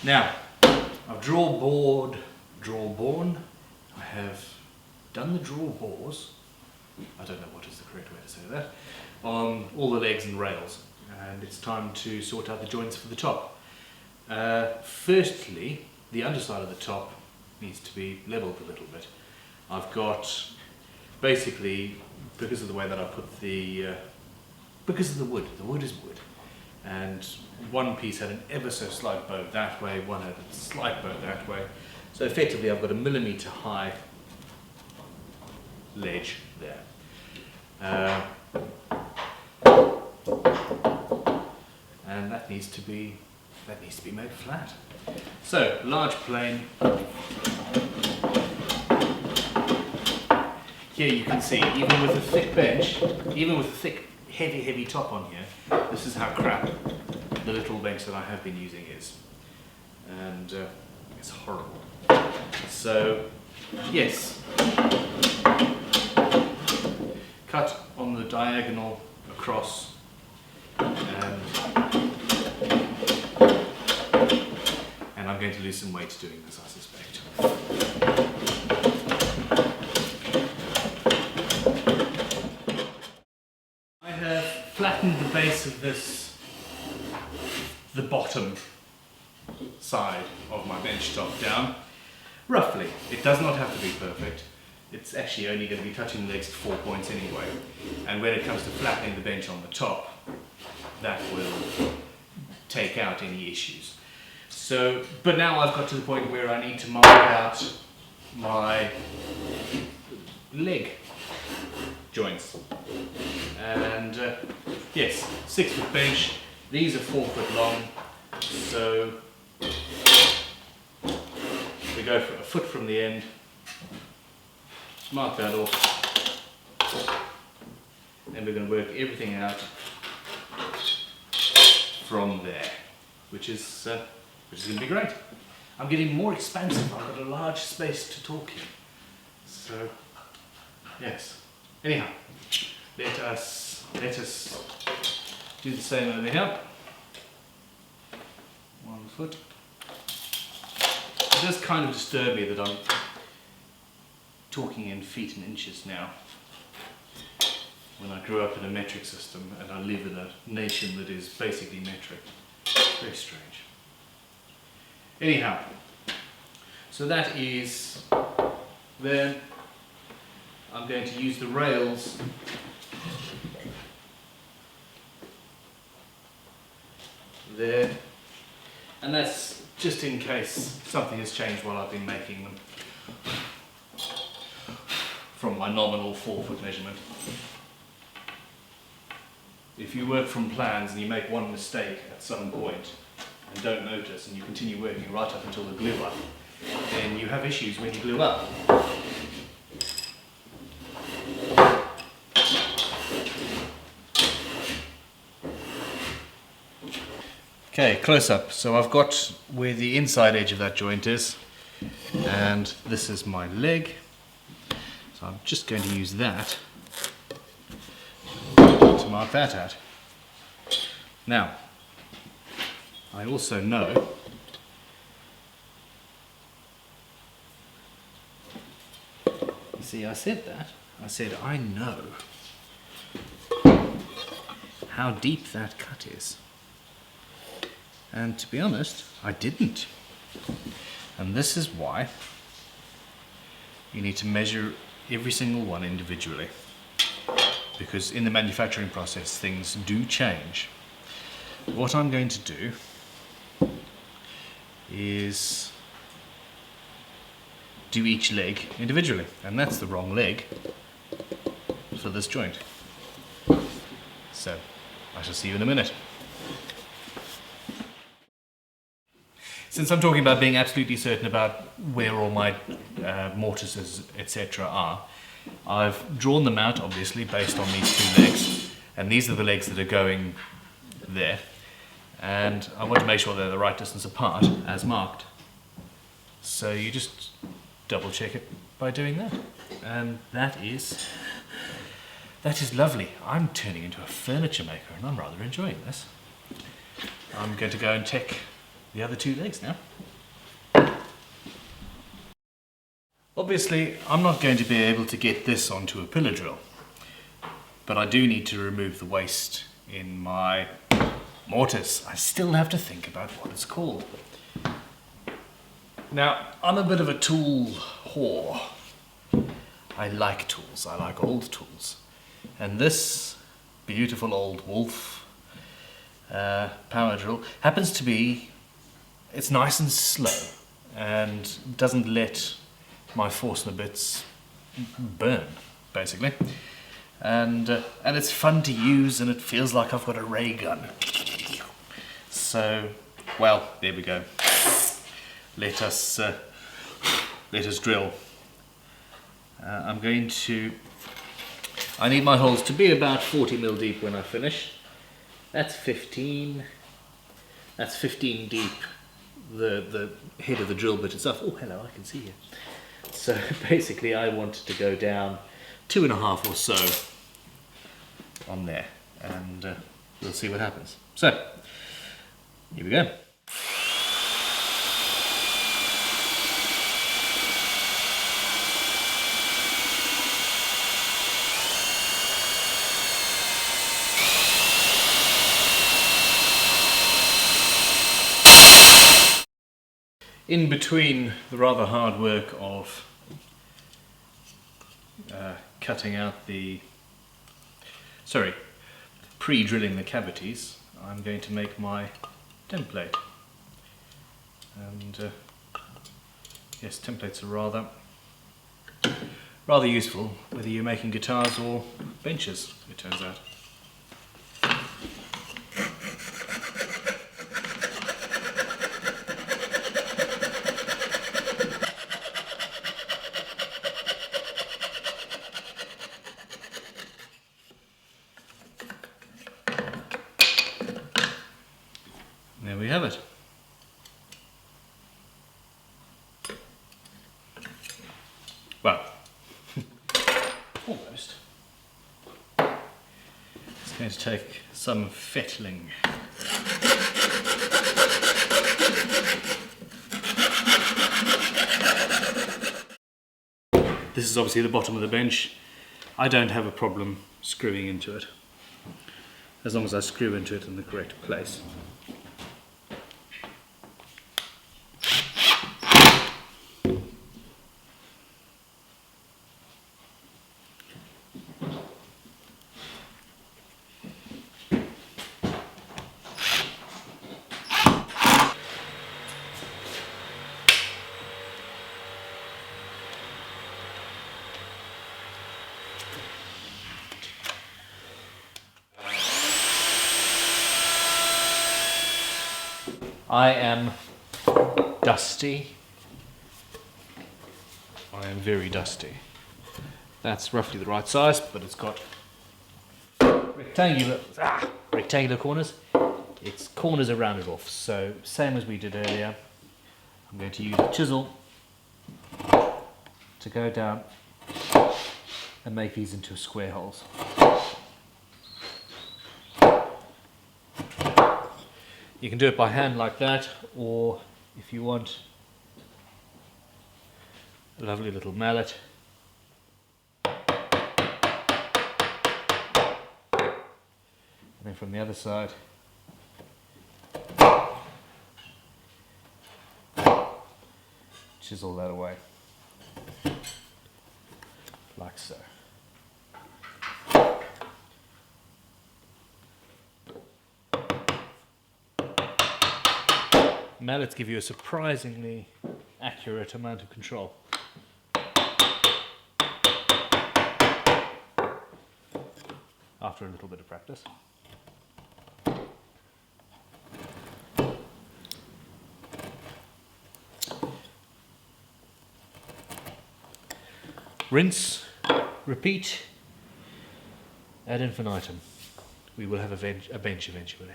Now, I've drawborn. I have done the drawbores. I don't know what is the correct way to say that. On all the legs and rails, and it's time to sort out the joints for the top. Firstly, the underside of the top needs to be leveled a little bit. I've got, basically, because of the way that I put because of the wood is wood, and one piece had an ever so slight bow that way, one had a slight bow that way, so effectively I've got a millimetre high ledge there. And that needs to be made flat. So, large plane. Here you can see, even with a thick bench, even with a thick, heavy top on here, this is how crap the little bench that I have been using is. And it's horrible. So, yes. Cut on the diagonal across, and I'm going to lose some weight doing this, I suspect. I have flattened the base of the bottom side of my bench top down, roughly. It does not have to be perfect. It's actually only going to be touching the legs to 4 points anyway. And when it comes to flattening the bench on the top, that will take out any issues. So, but now I've got to the point where I need to mark out my leg joints. And yes, 6 foot bench. These are 4 foot long. So we go for a foot from the end. Mark that off. Then we're going to work everything out from there, which is going to be great. I'm getting more expansive. I've got a large space to talk in. So, yes. Anyhow, let us do the same over here. 1 foot. It does kind of disturb me that I'm talking in feet and inches now, when I grew up in a metric system and I live in a nation that is basically metric. It's very strange. Anyhow, so that is there. I'm going to use the rails there, and that's just in case something has changed while I've been making them from my nominal 4 foot measurement. If you work from plans and you make one mistake at some point and don't notice, and you continue working right up until the glue up, then you have issues when you glue up. Okay, close up. So I've got where the inside edge of that joint is, and this is my leg. So I'm just going to use that to mark that out. Now, I also know you see, I said that. I said I know how deep that cut is. And to be honest, I didn't. And this is why you need to measure every single one individually. Because in the manufacturing process, things do change. What I'm going to do is do each leg individually. And that's the wrong leg for this joint. So, I shall see you in a minute. Since I'm talking about being absolutely certain about where all my mortises, etc. are, I've drawn them out, obviously, based on these 2 legs. And these are the legs that are going there. And I want to make sure they're the right distance apart, as marked. So you just double check it by doing that. And that is lovely. I'm turning into a furniture maker, and I'm rather enjoying this. I'm going to go and check the other two legs now. Obviously, I'm not going to be able to get this onto a pillar drill, but I do need to remove the waste in my mortise. I still have to think about what it's called. Now, I'm a bit of a tool whore. I like tools, I like old tools. And this beautiful old Wolf power drill happens to be, it's nice and slow and doesn't let my Forstner bits burn, basically. And it's fun to use, and it feels like I've got a ray gun. So, well, there we go. Let us drill. I need my holes to be about 40 mil deep when I finish. That's 15 deep, the head of the drill bit itself. Oh, hello, I can see you. So basically I wanted to go down 2.5 or so on there, and we'll see what happens. So, here we go. In between the rather hard work of pre-drilling the cavities, I'm going to make my template. And yes, templates are rather useful, whether you're making guitars or benches, it turns out. There we have it. Well, almost. It's going to take some fettling. This is obviously the bottom of the bench. I don't have a problem screwing into it, as long as I screw into it in the correct place. I am dusty. I am very dusty. That's roughly the right size, but it's got rectangular corners. Its corners are rounded off, so same as we did earlier. I'm going to use a chisel to go down and make these into square holes. You can do it by hand like that, or if you want a lovely little mallet, and then from the other side chisel that away like so. Mallets give you a surprisingly accurate amount of control. After a little bit of practice. Rinse, repeat, ad infinitum. We will have a bench eventually.